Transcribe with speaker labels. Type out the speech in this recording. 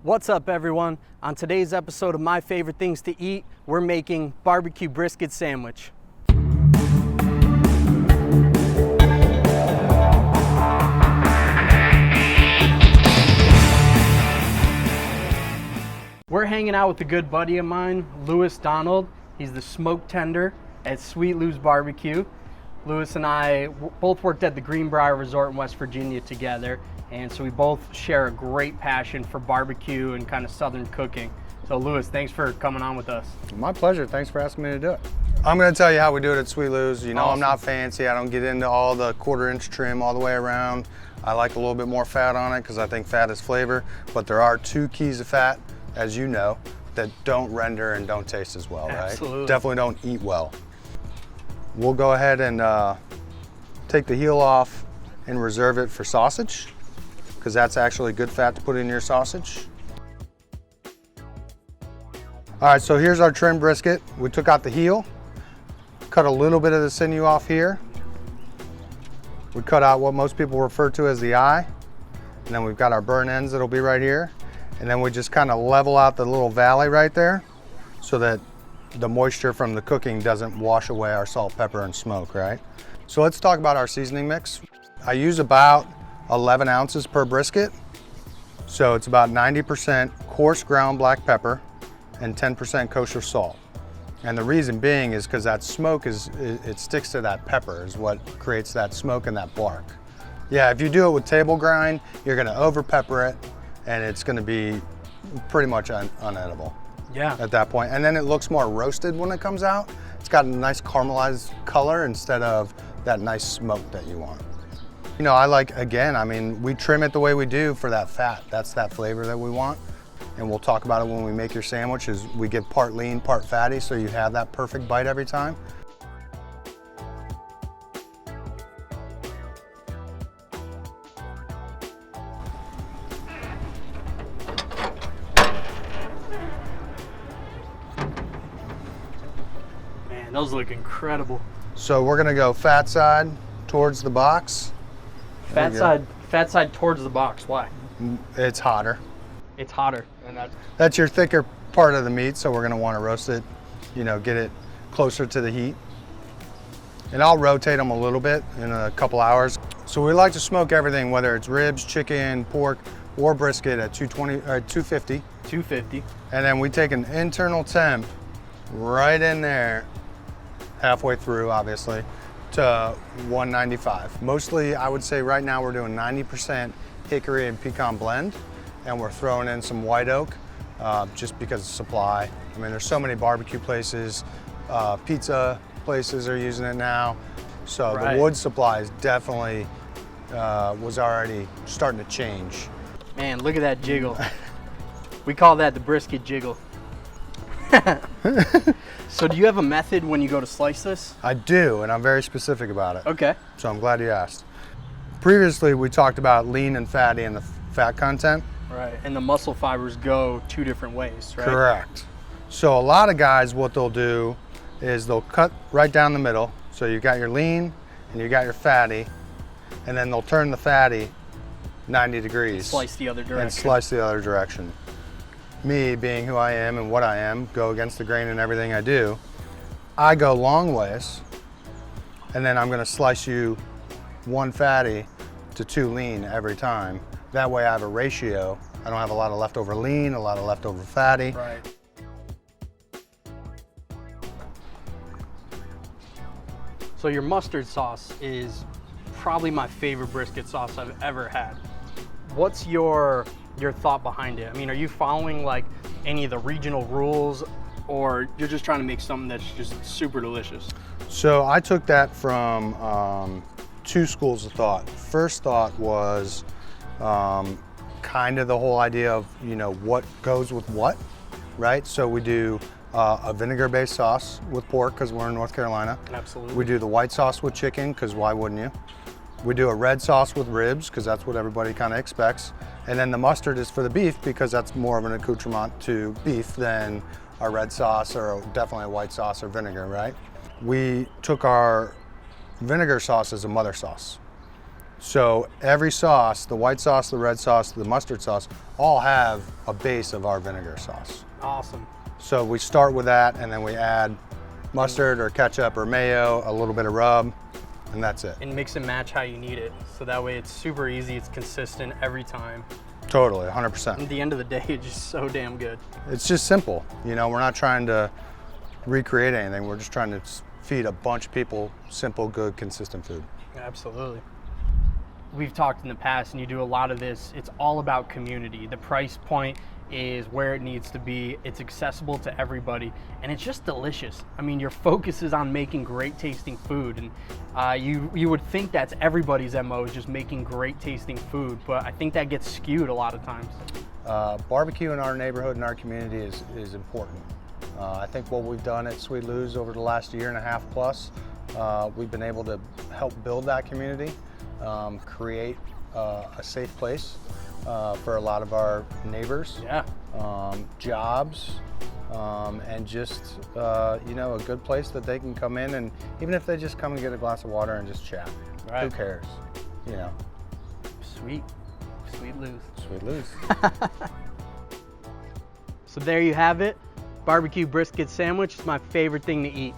Speaker 1: What's up, everyone? On today's episode of My Favorite Things to Eat, we're making barbecue brisket sandwich. We're hanging out with a good buddy of mine, Lewis Donald. He's the smoke tender at Sweet Lews BBQ. Lewis and I both worked at the Greenbrier Resort in West Virginia together, and so we both share a great passion for barbecue and kind of Southern cooking. So Lewis, thanks for coming on with us.
Speaker 2: My pleasure. Thanks for asking me to do it. I'm going to tell you how we do it at Sweet Lews. You know, awesome. I'm not fancy. I don't get into all the 1/4-inch trim all the way around. I like a little bit more fat on it because I think fat is flavor, but there are 2 keys of fat, as you know, that don't render and don't taste as well, right?
Speaker 1: Absolutely.
Speaker 2: Definitely don't eat well. We'll go ahead and take the heel off and reserve it for sausage, because that's actually good fat to put in your sausage. All right, so here's our trimmed brisket. We took out the heel, cut a little bit of the sinew off here. We cut out what most people refer to as the eye, and then we've got our burn ends that'll be right here. And then we just kind of level out the little valley right there so that the moisture from the cooking doesn't wash away our salt, pepper, and smoke, right? So let's talk about our seasoning mix. I use about 11 ounces per brisket. So it's about 90% coarse ground black pepper and 10% kosher salt. And the reason being is because that smoke it sticks to that pepper is what creates that smoke and that bark. Yeah, if you do it with table grind, you're gonna over pepper it and it's gonna be pretty much unedible.
Speaker 1: Yeah.
Speaker 2: At that point. And then it looks more roasted when it comes out. It's got a nice caramelized color instead of that nice smoke that you want. You know, I like, again, I mean, we trim it the way we do for that fat. That's that flavor that we want. And we'll talk about it when we make your sandwich, is we get part lean, part fatty, so you have that perfect bite every time.
Speaker 1: Man, those look incredible.
Speaker 2: So we're gonna go fat side towards the box.
Speaker 1: Fat side towards the box. Why?
Speaker 2: It's hotter.
Speaker 1: It's hotter.
Speaker 2: And that's your thicker part of the meat, so we're gonna wanna roast it, you know, get it closer to the heat. And I'll rotate them a little bit in a couple hours. So we like to smoke everything, whether it's ribs, chicken, pork, or brisket at 250.
Speaker 1: 250.
Speaker 2: And then we take an internal temp right in there, halfway through, obviously, to 195. Mostly, I would say right now we're doing 90% hickory and pecan blend, and we're throwing in some white oak just because of supply. I mean, there's so many barbecue places, pizza places are using it now. So
Speaker 1: right.
Speaker 2: The wood supply is definitely was already starting to change.
Speaker 1: Man, look at that jiggle. We call that the brisket jiggle. So do you have a method when you go to slice this?
Speaker 2: I do, and I'm very specific about it.
Speaker 1: Okay.
Speaker 2: So I'm glad you asked. Previously, we talked about lean and fatty and the fat content.
Speaker 1: Right, and the muscle fibers go 2 different ways, right?
Speaker 2: Correct. So a lot of guys, what they'll do is they'll cut right down the middle. So you got your lean and you got your fatty, and then they'll turn the fatty 90 degrees.
Speaker 1: Slice the other direction.
Speaker 2: And slice the other direction. Me, being who I am and what I am, go against the grain in everything I do. I go long ways, and then I'm gonna slice you 1 fatty to 2 lean every time. That way I have a ratio. I don't have a lot of leftover lean, a lot of leftover fatty.
Speaker 1: Right. So your mustard sauce is probably my favorite brisket sauce I've ever had. What's your thought behind it? I mean, are you following like any of the regional rules, or you're just trying to make something that's just super delicious?
Speaker 2: So I took that from 2 schools of thought. First thought was kind of the whole idea of, you know, what goes with what, right? So we do a vinegar-based sauce with pork because we're in North Carolina.
Speaker 1: Absolutely.
Speaker 2: We do the white sauce with chicken because why wouldn't you? We do a red sauce with ribs because that's what everybody kind of expects. And then the mustard is for the beef because that's more of an accoutrement to beef than a red sauce or definitely a white sauce or vinegar, right? We took our vinegar sauce as a mother sauce. So every sauce, the white sauce, the red sauce, the mustard sauce, all have a base of our vinegar sauce.
Speaker 1: Awesome.
Speaker 2: So we start with that, and then we add mustard or ketchup or mayo, a little bit of rub, and that's it.
Speaker 1: And mix and match how you need it. So that way it's super easy, it's consistent every time.
Speaker 2: Totally, 100%.
Speaker 1: At the end of the day, it's just so damn good.
Speaker 2: It's just simple. You know, we're not trying to recreate anything. We're just trying to feed a bunch of people simple, good, consistent food.
Speaker 1: Absolutely. We've talked in the past, and you do a lot of this. It's all about community. The price point is where it needs to be. It's accessible to everybody, and it's just delicious. I mean, your focus is on making great tasting food, and you would think that's everybody's MO, is just making great tasting food, but I think that gets skewed a lot of times.
Speaker 2: Barbecue in our neighborhood and our community is important. I think what we've done at Sweet Lews over the last year and a half plus, we've been able to help build that community, create a safe place for a lot of our neighbors,
Speaker 1: Yeah.
Speaker 2: jobs, and just you know, a good place that they can come in, and even if they just come and get a glass of water and just chat,
Speaker 1: Right.
Speaker 2: who cares? You know,
Speaker 1: Sweet Lews.
Speaker 2: Sweet Lews.
Speaker 1: So there you have it. Barbecue brisket sandwich is my favorite thing to eat.